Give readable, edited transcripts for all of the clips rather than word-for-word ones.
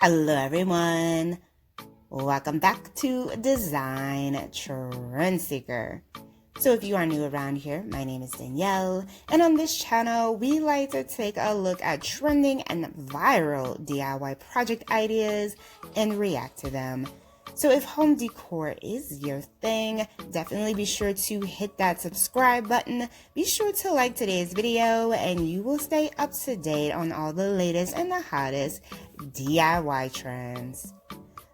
Hello everyone, welcome back to Design Trend Seeker. So if you are new around here, my name is Danielle, and on this channel we like to take a look at trending and viral DIY project ideas and react to them. So if home decor is your thing, definitely be sure to hit that subscribe button. Be sure to like today's video and you will stay up to date on all the latest and the hottest DIY trends.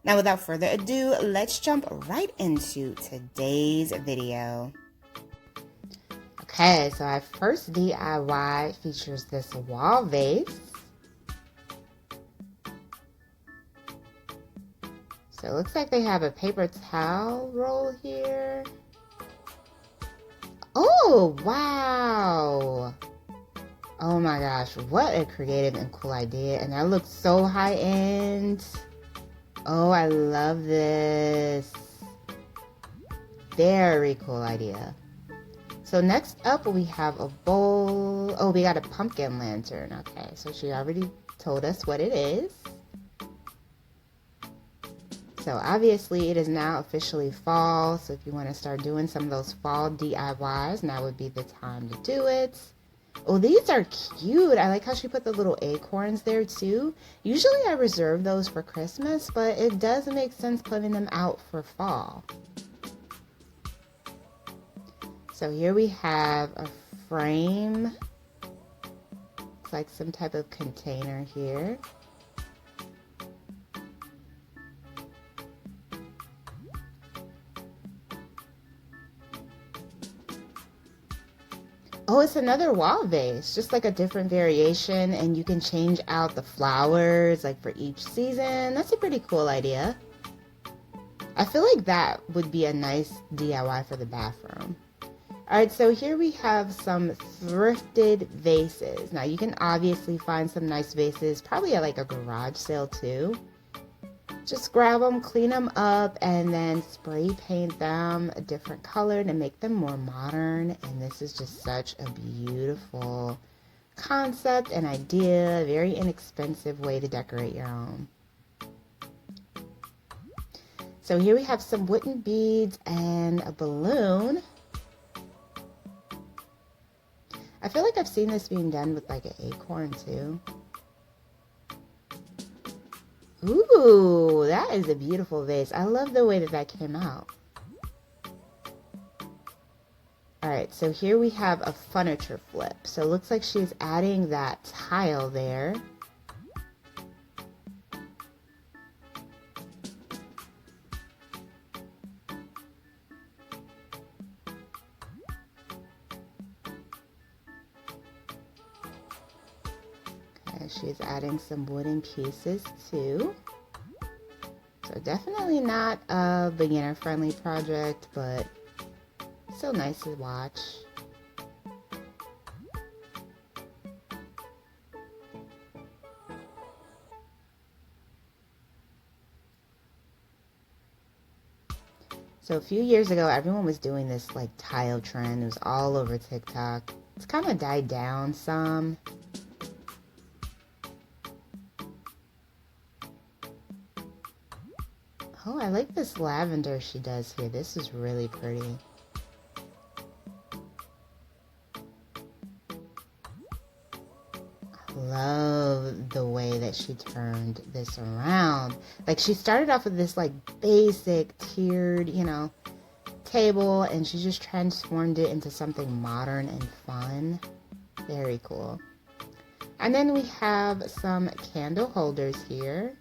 Now without further ado, let's jump right into today's video. Okay, so our first DIY features this wall vase. So it looks like they have a paper towel roll here. Oh, wow. Oh my gosh, what a creative and cool idea. And that looks so high end. Oh, I love this. Very cool idea. So next up we have a bowl. Oh, we got a pumpkin lantern. Okay, so she already told us what it is. So obviously it is now officially fall. So if you want to start doing some of those fall DIYs, now would be the time to do it. Oh, these are cute. I like how she put the little acorns there too. Usually I reserve those for Christmas, but it does make sense putting them out for fall. So here we have a frame. It's like some type of container here. Oh, it's another wall vase, just like a different variation, and you can change out the flowers like for each season. That's a pretty cool idea. I feel like that would be a nice DIY for the bathroom. Alright, so here we have some thrifted vases. Now you can obviously find some nice vases, probably at like a garage sale too. Just grab them, clean them up, and then spray paint them a different color to make them more modern. And this is just such a beautiful concept and idea, a very inexpensive way to decorate your home. So here we have some wooden beads and a balloon. I feel like I've seen this being done with like an acorn too. Ooh, that is a beautiful vase. I love the way that that came out. Alright, so here we have a furniture flip. So it looks like she's adding that tile there. Okay, she's adding some wooden pieces too. So definitely not a beginner-friendly project, but still nice to watch. So a few years ago, everyone was doing this like tile trend. It was all over TikTok. It's kind of died down some. Oh, I like this lavender she does here. This is really pretty. I love the way that she turned this around. Like she started off with this like basic tiered, table, and she just transformed it into something modern and fun. Very cool. And then we have some candle holders here.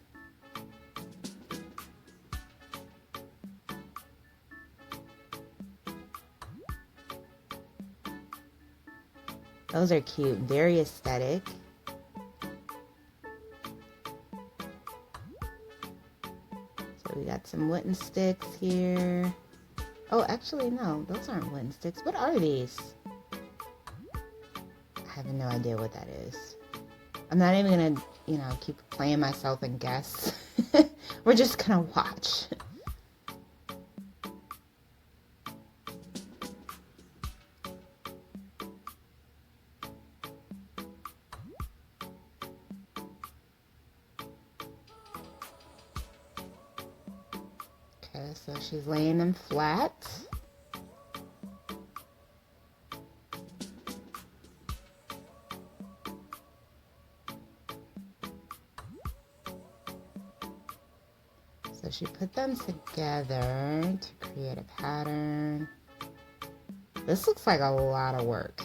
Those are cute, very aesthetic. So we got some wooden sticks here. Oh, actually, no, those aren't wooden sticks. What are these? I have no idea what that is. I'm not even gonna, keep playing myself and guess. We're just gonna watch. Okay, so she's laying them flat. So she put them together to create a pattern. This looks like a lot of work.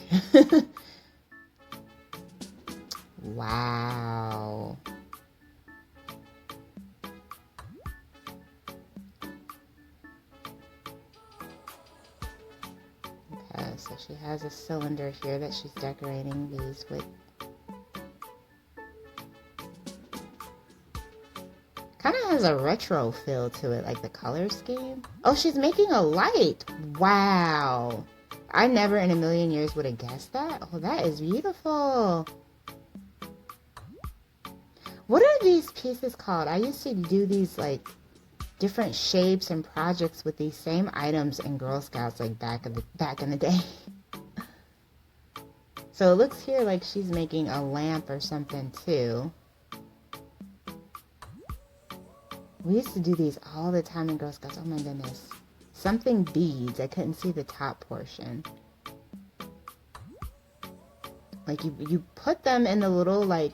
Wow. Okay, so she has a cylinder here that she's decorating these with. Kind of has a retro feel to it, like the color scheme. Oh, she's making a light. Wow. I never in a million years would have guessed that. Oh, that is beautiful. What are these pieces called? I used to do these like different shapes and projects with these same items in Girl Scouts like back in the day. So it looks here like she's making a lamp or something too. We used to do these all the time in Girl Scouts. Oh my goodness. Something beads. I couldn't see the top portion. Like you put them in the little like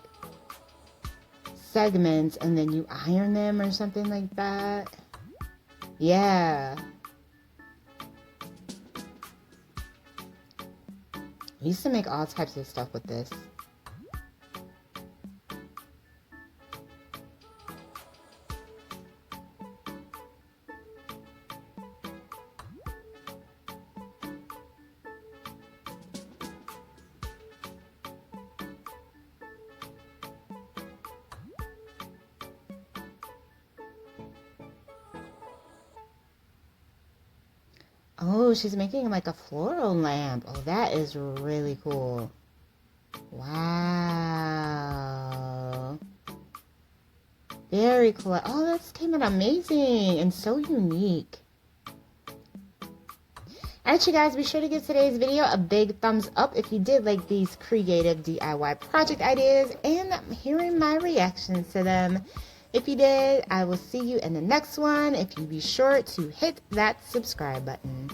segments and then you iron them or something like that. Yeah. I used to make all types of stuff with this. Oh, she's making like a floral lamp. Oh, that is really cool. Wow. Very cool. Oh, that's came out amazing and so unique. Alright, you guys, be sure to give today's video a big thumbs up if you did like these creative DIY project ideas and hearing my reactions to them. If you did, I will see you in the next one. If you be sure to hit that subscribe button.